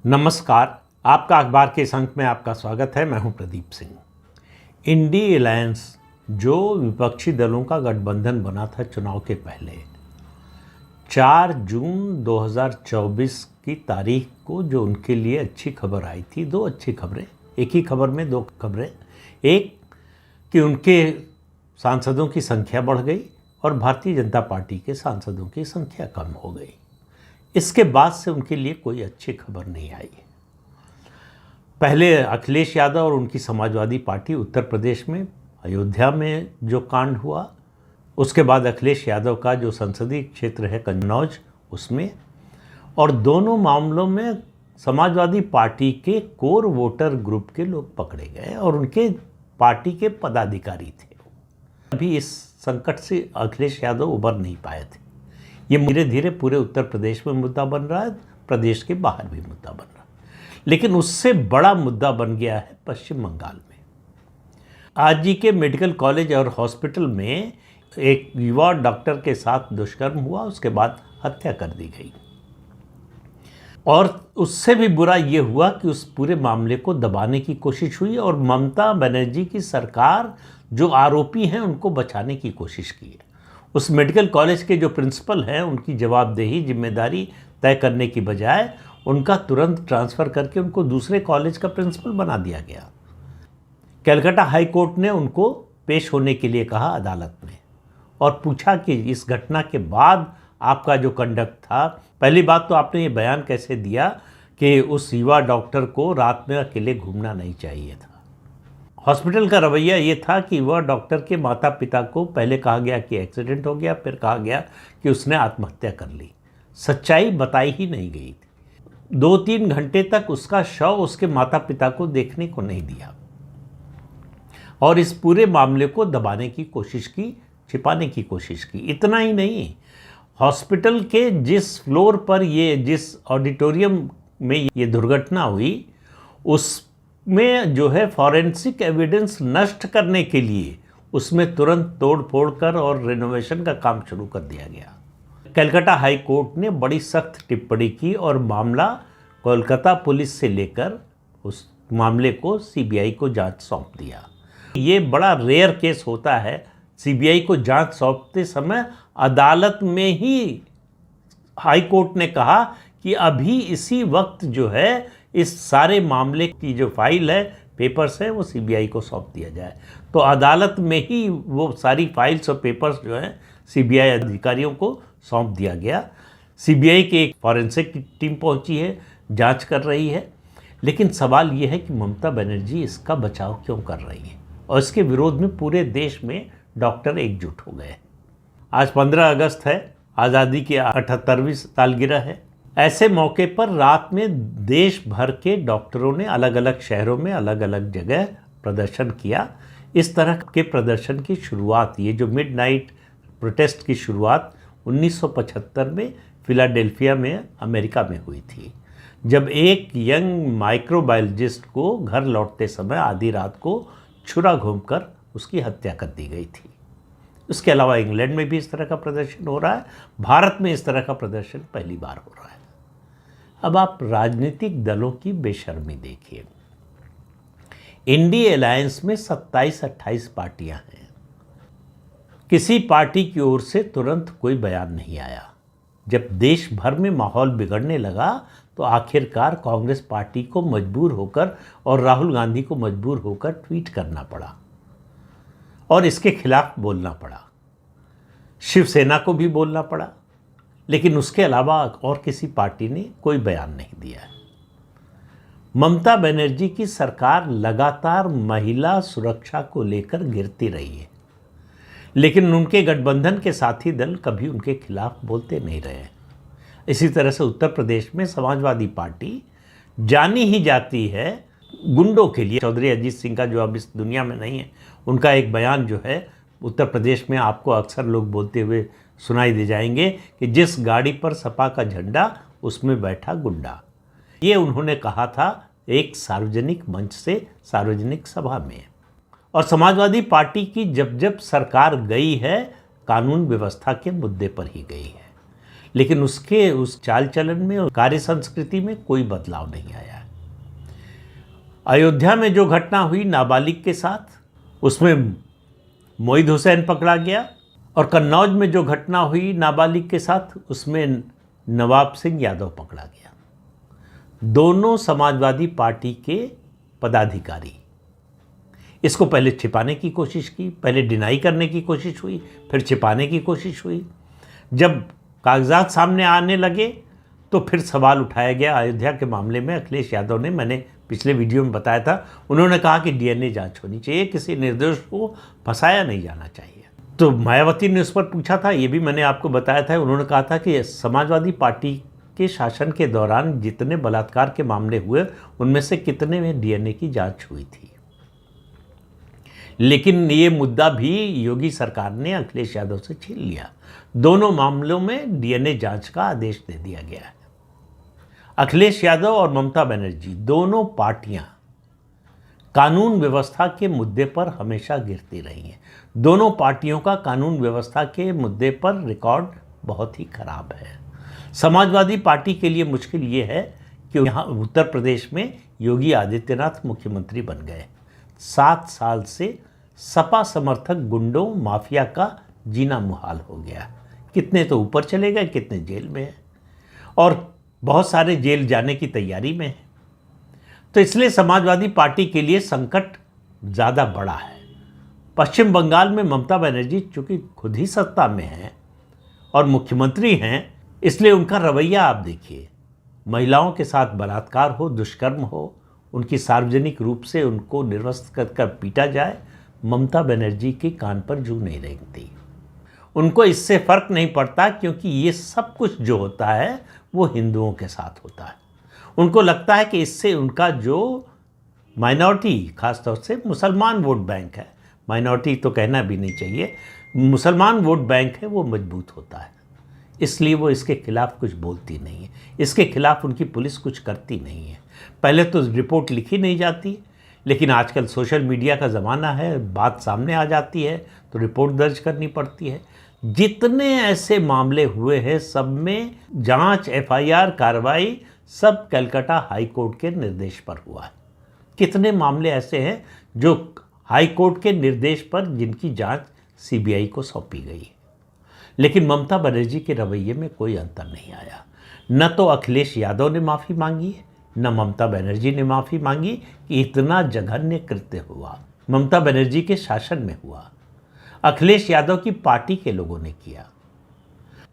नमस्कार। आपका अखबार के इस अंक में आपका स्वागत है। मैं हूं प्रदीप सिंह। इंडी अलायंस जो विपक्षी दलों का गठबंधन बना था चुनाव के पहले 4 जून 2024 की तारीख को जो उनके लिए अच्छी खबर आई थी, दो अच्छी खबरें, एक ही खबर में दो खबरें। एक कि उनके सांसदों की संख्या बढ़ गई और भारतीय जनता पार्टी के सांसदों की संख्या कम हो गई। इसके बाद से उनके लिए कोई अच्छी खबर नहीं आई। पहले अखिलेश यादव और उनकी समाजवादी पार्टी उत्तर प्रदेश में अयोध्या में जो कांड हुआ, उसके बाद अखिलेश यादव का जो संसदीय क्षेत्र है कन्नौज, उसमें, और दोनों मामलों में समाजवादी पार्टी के कोर वोटर ग्रुप के लोग पकड़े गए और उनके पार्टी के पदाधिकारी थे। अभी इस संकट से अखिलेश यादव उबर नहीं पाए थे। ये धीरे धीरे पूरे उत्तर प्रदेश में मुद्दा बन रहा है, प्रदेश के बाहर भी मुद्दा बन रहा है। लेकिन उससे बड़ा मुद्दा बन गया है पश्चिम बंगाल में। आरजी के मेडिकल कॉलेज और हॉस्पिटल में एक युवा डॉक्टर के साथ दुष्कर्म हुआ, उसके बाद हत्या कर दी गई। और उससे भी बुरा ये हुआ कि उस पूरे मामले को दबाने की कोशिश हुई और ममता बनर्जी की सरकार जो आरोपी हैं उनको बचाने की कोशिश की है। उस मेडिकल कॉलेज के जो प्रिंसिपल हैं उनकी जवाबदेही, जिम्मेदारी तय करने की बजाय उनका तुरंत ट्रांसफ़र करके उनको दूसरे कॉलेज का प्रिंसिपल बना दिया गया। कलकत्ता हाई कोर्ट ने उनको पेश होने के लिए कहा अदालत में और पूछा कि इस घटना के बाद आपका जो कंडक्ट था, पहली बात तो आपने ये बयान कैसे दिया कि उस युवा डॉक्टर को रात में अकेले घूमना नहीं चाहिए था। हॉस्पिटल का रवैया ये था कि वह डॉक्टर के माता पिता को पहले कहा गया कि एक्सीडेंट हो गया, फिर कहा गया कि उसने आत्महत्या कर ली। सच्चाई बताई ही नहीं गई थी। 2-3 घंटे तक उसका शव उसके माता पिता को देखने को नहीं दिया और इस पूरे मामले को दबाने की कोशिश की, छिपाने की कोशिश की। इतना ही नहीं, हॉस्पिटल के जिस फ्लोर पर जिस ऑडिटोरियम में ये दुर्घटना हुई, उस में जो है फॉरेंसिक एविडेंस नष्ट करने के लिए उसमें तुरंत तोड़ फोड़ कर और रिनोवेशन का काम शुरू कर दिया गया। कलकत्ता हाई कोर्ट ने बड़ी सख्त टिप्पणी की और मामला कोलकाता पुलिस से लेकर उस मामले को सीबीआई को जांच सौंप दिया। ये बड़ा रेयर केस होता है। सीबीआई को जांच सौंपते समय अदालत में ही हाई कोर्ट ने कहा कि अभी इसी वक्त जो है इस सारे मामले की जो फाइल है, पेपर्स है, वो सीबीआई को सौंप दिया जाए। तो अदालत में ही वो सारी फाइल्स और पेपर्स जो हैं सीबीआई अधिकारियों को सौंप दिया गया। सीबीआई की एक फॉरेंसिक की टीम पहुंची है, जांच कर रही है। लेकिन सवाल ये है कि ममता बनर्जी इसका बचाव क्यों कर रही है और इसके विरोध में पूरे देश में डॉक्टर एकजुट हो गए। आज 15 अगस्त है, आज़ादी की 78वीं सालगिरह है। ऐसे मौके पर रात में देश भर के डॉक्टरों ने अलग अलग शहरों में अलग अलग जगह प्रदर्शन किया। इस तरह के प्रदर्शन की शुरुआत, ये जो मिडनाइट प्रोटेस्ट की शुरुआत 1975 में फिलाडेल्फिया में अमेरिका में हुई थी, जब एक यंग माइक्रोबायोलॉजिस्ट को घर लौटते समय आधी रात को छुरा घूमकर उसकी हत्या कर दी गई थी। उसके अलावा इंग्लैंड में भी इस तरह का प्रदर्शन हो रहा है। भारत में इस तरह का प्रदर्शन पहली बार हो रहा है। अब आप राजनीतिक दलों की बेशर्मी देखिए। इंडी अलायंस में 27-28 पार्टियां हैं। किसी पार्टी की ओर से तुरंत कोई बयान नहीं आया। जब देश भर में माहौल बिगड़ने लगा तो आखिरकार कांग्रेस पार्टी को मजबूर होकर और राहुल गांधी को मजबूर होकर ट्वीट करना पड़ा और इसके खिलाफ बोलना पड़ा। शिवसेना को भी बोलना पड़ा, लेकिन उसके अलावा और किसी पार्टी ने कोई बयान नहीं दिया। ममता बनर्जी की सरकार लगातार महिला सुरक्षा को लेकर गिरती रही है, लेकिन उनके गठबंधन के साथी दल कभी उनके खिलाफ बोलते नहीं रहे। इसी तरह से उत्तर प्रदेश में समाजवादी पार्टी जानी ही जाती है गुंडों के लिए। चौधरी अजीत सिंह का, जो अब इस दुनिया में नहीं है, उनका एक बयान जो है उत्तर प्रदेश में आपको अक्सर लोग बोलते हुए सुनाई दे जाएंगे कि जिस गाड़ी पर सपा का झंडा उसमें बैठा गुंडा। ये उन्होंने कहा था एक सार्वजनिक मंच से, सार्वजनिक सभा में। और समाजवादी पार्टी की जब जब सरकार गई है, कानून व्यवस्था के मुद्दे पर ही गई है। लेकिन उसके उस चाल चलन में और कार्य संस्कृति में कोई बदलाव नहीं आया। अयोध्या में जो घटना हुई नाबालिग के साथ, उसमें मोहित हुसैन पकड़ा गया, और कन्नौज में जो घटना हुई नाबालिग के साथ, उसमें नवाब सिंह यादव पकड़ा गया। दोनों समाजवादी पार्टी के पदाधिकारी। इसको पहले छिपाने की कोशिश की, पहले डिनाई करने की कोशिश हुई, फिर छिपाने की कोशिश हुई। जब कागजात सामने आने लगे तो फिर सवाल उठाया गया अयोध्या के मामले में। अखिलेश यादव ने, मैंने पिछले वीडियो में बताया था, उन्होंने कहा कि डीएनए जांच होनी चाहिए, किसी निर्दोष को फंसाया नहीं जाना चाहिए। तो मायावती ने उस पर पूछा था, ये भी मैंने आपको बताया था। उन्होंने कहा था कि समाजवादी पार्टी के शासन के दौरान जितने बलात्कार के मामले हुए, उनमें से कितने में डीएनए की जांच हुई थी। लेकिन ये मुद्दा भी योगी सरकार ने अखिलेश यादव से छीन लिया। दोनों मामलों में डीएनए जांच का आदेश दे दिया गया है। अखिलेश यादव और ममता बनर्जी दोनों पार्टियां कानून व्यवस्था के मुद्दे पर हमेशा गिरती रही हैं। दोनों पार्टियों का कानून व्यवस्था के मुद्दे पर रिकॉर्ड बहुत ही खराब है। समाजवादी पार्टी के लिए मुश्किल ये है कि यहाँ उत्तर प्रदेश में योगी आदित्यनाथ मुख्यमंत्री बन गए। 7 साल से सपा समर्थक गुंडों माफिया का जीना मुहाल हो गया। कितने तो ऊपर चले गए, कितने जेल में हैं, और बहुत सारे जेल जाने की तैयारी में हैं। तो इसलिए समाजवादी पार्टी के लिए संकट ज़्यादा बड़ा है। पश्चिम बंगाल में ममता बनर्जी चूँकि खुद ही सत्ता में हैं और मुख्यमंत्री हैं, इसलिए उनका रवैया आप देखिए। महिलाओं के साथ बलात्कार हो, दुष्कर्म हो, उनकी सार्वजनिक रूप से उनको निर्वस्त्र कर पीटा जाए, ममता बनर्जी के कान पर जू नहीं रेंगती। उनको इससे फर्क नहीं पड़ता, क्योंकि ये सब कुछ जो होता है वो हिंदुओं के साथ होता है। उनको लगता है कि इससे उनका जो माइनॉरिटी, खासतौर से मुसलमान वोट बैंक है, माइनॉरिटी तो कहना भी नहीं चाहिए, मुसलमान वोट बैंक है, वो मजबूत होता है। इसलिए वो इसके खिलाफ कुछ बोलती नहीं है, इसके खिलाफ उनकी पुलिस कुछ करती नहीं है। पहले तो रिपोर्ट लिखी नहीं जाती, लेकिन आजकल सोशल मीडिया का ज़माना है, बात सामने आ जाती है तो रिपोर्ट दर्ज करनी पड़ती है। जितने ऐसे मामले हुए हैं, सब में जांच, एफआईआर, कार्रवाई सब कलकत्ता हाई कोर्ट के निर्देश पर हुआ है। कितने मामले ऐसे हैं जो हाई कोर्ट के निर्देश पर जिनकी जांच सीबीआई को सौंपी गई है। लेकिन ममता बनर्जी के रवैये में कोई अंतर नहीं आया। न तो अखिलेश यादव ने माफ़ी मांगी है, न ममता बनर्जी ने माफ़ी मांगी कि इतना जघन्य कृत्य हुआ, ममता बनर्जी के शासन में हुआ। अखिलेश यादव की पार्टी के लोगों ने किया।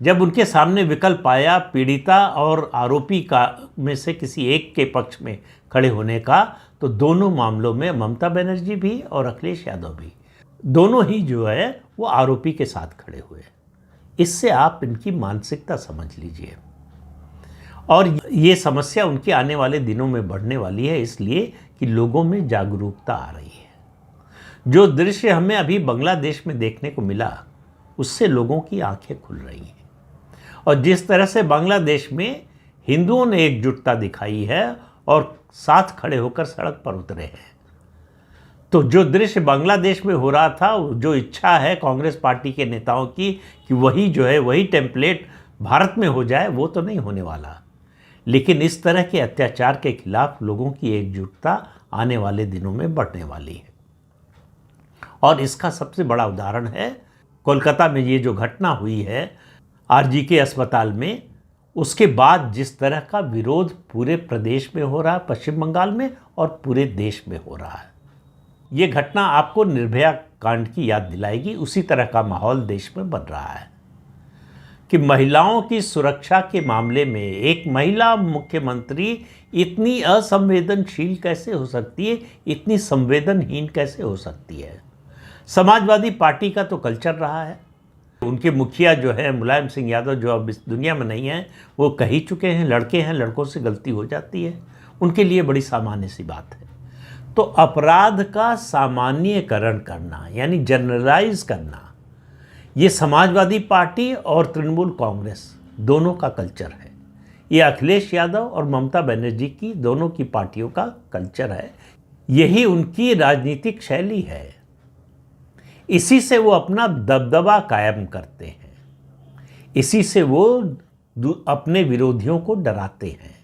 जब उनके सामने विकल्प आया पीड़िता और आरोपी का में से किसी एक के पक्ष में खड़े होने का, तो दोनों मामलों में ममता बनर्जी भी और अखिलेश यादव भी, दोनों ही जो है वो आरोपी के साथ खड़े हुए। इससे आप इनकी मानसिकता समझ लीजिए। और ये समस्या उनके आने वाले दिनों में बढ़ने वाली है, इसलिए कि लोगों में जागरूकता आ रही है। जो दृश्य हमें अभी बांग्लादेश में देखने को मिला, उससे लोगों की आंखें खुल रही हैं। और जिस तरह से बांग्लादेश में हिंदुओं ने एकजुटता दिखाई है और साथ खड़े होकर सड़क पर उतरे हैं, तो जो दृश्य बांग्लादेश में हो रहा था, जो इच्छा है कांग्रेस पार्टी के नेताओं की कि वही जो है वही टेम्पलेट भारत में हो जाए, वो तो नहीं होने वाला। लेकिन इस तरह के अत्याचार के खिलाफ लोगों की एकजुटता आने वाले दिनों में बढ़ने वाली है। और इसका सबसे बड़ा उदाहरण है कोलकाता में ये जो घटना हुई है आरजीके अस्पताल में, उसके बाद जिस तरह का विरोध पूरे प्रदेश में हो रहा है, पश्चिम बंगाल में और पूरे देश में हो रहा है। ये घटना आपको निर्भया कांड की याद दिलाएगी। उसी तरह का माहौल देश में बन रहा है कि महिलाओं की सुरक्षा के मामले में एक महिला मुख्यमंत्री इतनी असंवेदनशील कैसे हो सकती है, इतनी संवेदनहीन कैसे हो सकती है। समाजवादी पार्टी का तो कल्चर रहा है। उनके मुखिया जो है मुलायम सिंह यादव, जो अब इस दुनिया में नहीं है, वो कह ही चुके हैं, लड़के हैं, लड़कों से गलती हो जाती है। उनके लिए बड़ी सामान्य सी बात है। तो अपराध का सामान्यकरण करना, यानी जनरलाइज करना, ये समाजवादी पार्टी और तृणमूल कांग्रेस दोनों का कल्चर है। ये अखिलेश यादव और ममता बनर्जी की दोनों की पार्टियों का कल्चर है। यही उनकी राजनीतिक शैली है। इसी से वो अपना दबदबा कायम करते हैं। इसी से वो अपने विरोधियों को डराते हैं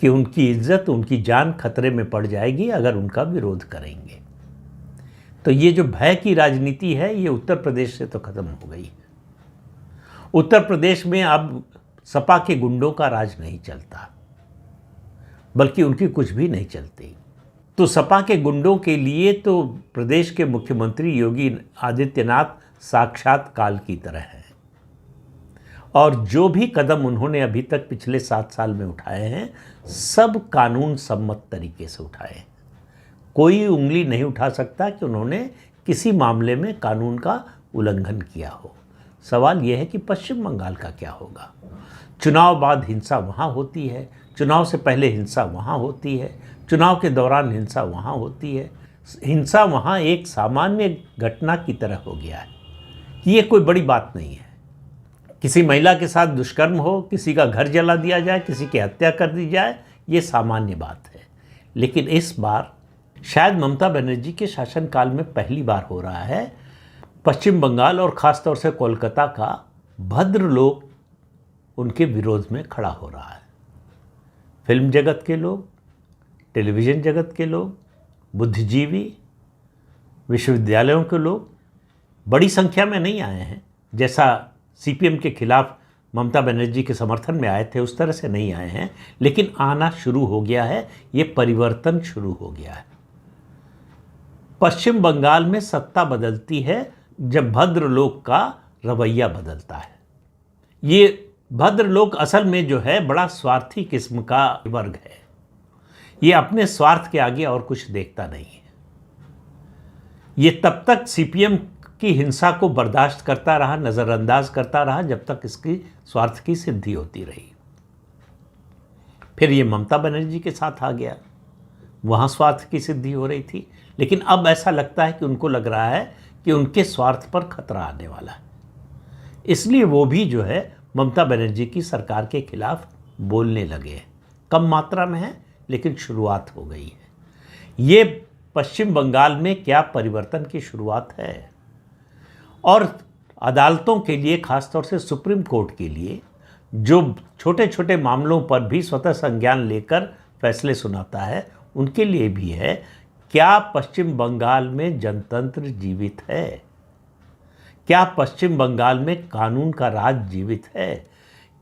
कि उनकी इज्जत, उनकी जान खतरे में पड़ जाएगी अगर उनका विरोध करेंगे। तो ये जो भय की राजनीति है, ये उत्तर प्रदेश से तो खत्म हो गई है। उत्तर प्रदेश में अब सपा के गुंडों का राज नहीं चलता, बल्कि उनकी कुछ भी नहीं चलती। तो सपा के गुंडों के लिए तो प्रदेश के मुख्यमंत्री योगी आदित्यनाथ साक्षात काल की तरह हैं, और जो भी कदम उन्होंने अभी तक पिछले 7 साल में उठाए हैं, सब कानून सम्मत तरीके से उठाए हैं। कोई उंगली नहीं उठा सकता कि उन्होंने किसी मामले में कानून का उल्लंघन किया हो। सवाल यह है कि पश्चिम बंगाल का क्या होगा। चुनाव बाद हिंसा वहाँ होती है, चुनाव से पहले हिंसा वहाँ होती है, चुनाव के दौरान हिंसा वहाँ होती है। हिंसा वहाँ एक सामान्य घटना की तरह हो गया है। ये कोई बड़ी बात नहीं है। किसी महिला के साथ दुष्कर्म हो, किसी का घर जला दिया जाए, किसी की हत्या कर दी जाए, ये सामान्य बात है। लेकिन इस बार शायद ममता बनर्जी के शासनकाल में पहली बार हो रहा है, पश्चिम बंगाल और ख़ासतौर से कोलकाता का भद्र लोग उनके विरोध में खड़ा हो रहा है। फिल्म जगत के लोग, टेलीविज़न जगत के लोग, बुद्धिजीवी, विश्वविद्यालयों के लोग बड़ी संख्या में नहीं आए हैं। जैसा सीपीएम के खिलाफ ममता बनर्जी के समर्थन में आए थे, उस तरह से नहीं आए हैं, लेकिन आना शुरू हो गया है। ये परिवर्तन शुरू हो गया है। पश्चिम बंगाल में सत्ता बदलती है जब भद्र लोग का रवैया बदलता है। ये भद्र लोग असल में जो है बड़ा स्वार्थी किस्म का वर्ग है। ये अपने स्वार्थ के आगे और कुछ देखता नहीं है। ये तब तक सीपीएम की हिंसा को बर्दाश्त करता रहा, नज़रअंदाज करता रहा, जब तक इसकी स्वार्थ की सिद्धि होती रही। फिर ये ममता बनर्जी के साथ आ गया, वहाँ स्वार्थ की सिद्धि हो रही थी। लेकिन अब ऐसा लगता है कि उनको लग रहा है कि उनके स्वार्थ पर खतरा आने वाला है, इसलिए वो भी जो है ममता बनर्जी की सरकार के खिलाफ बोलने लगे हैं। कम मात्रा में है, लेकिन शुरुआत हो गई है। ये पश्चिम बंगाल में क्या परिवर्तन की शुरुआत है। और अदालतों के लिए, खासतौर से सुप्रीम कोर्ट के लिए, जो छोटे छोटे मामलों पर भी स्वतः संज्ञान लेकर फैसले सुनाता है, उनके लिए भी है, क्या पश्चिम बंगाल में जनतंत्र जीवित है? क्या पश्चिम बंगाल में कानून का राज जीवित है?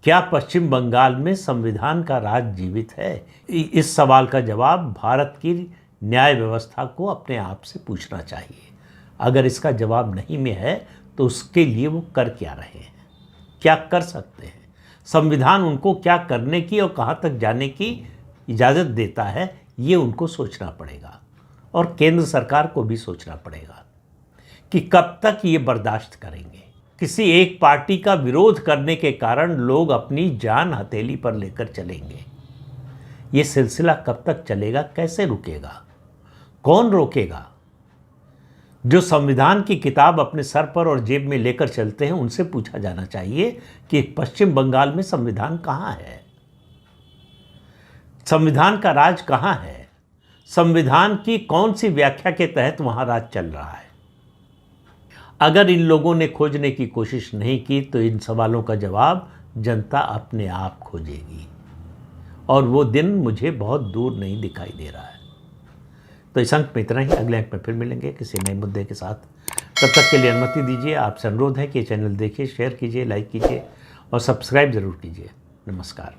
क्या पश्चिम बंगाल में संविधान का राज जीवित है? इस सवाल का जवाब भारत की न्याय व्यवस्था को अपने आप से पूछना चाहिए। अगर इसका जवाब नहीं में है, तो उसके लिए वो कर क्या रहे हैं, क्या कर सकते हैं? संविधान उनको क्या करने की और कहाँ तक जाने की इजाज़त देता है, ये उनको सोचना पड़ेगा। और केंद्र सरकार को भी सोचना पड़ेगा कि कब तक ये बर्दाश्त करेंगे। किसी एक पार्टी का विरोध करने के कारण लोग अपनी जान हथेली पर लेकर चलेंगे। ये सिलसिला कब तक चलेगा, कैसे रुकेगा, कौन रोकेगा? जो संविधान की किताब अपने सर पर और जेब में लेकर चलते हैं, उनसे पूछा जाना चाहिए कि पश्चिम बंगाल में संविधान कहाँ है, संविधान का राज कहाँ है, संविधान की कौन सी व्याख्या के तहत वहाँ राज चल रहा है। अगर इन लोगों ने खोजने की कोशिश नहीं की, तो इन सवालों का जवाब जनता अपने आप खोजेगी, और वो दिन मुझे बहुत दूर नहीं दिखाई दे रहा है। तो इस अंक में इतना ही। अगले अंक में फिर मिलेंगे किसी नए मुद्दे के साथ। तब तक के लिए अनुमति दीजिए। आपसे अनुरोध है कि चैनल देखिए, शेयर कीजिए, लाइक कीजिए और सब्सक्राइब ज़रूर कीजिए। नमस्कार।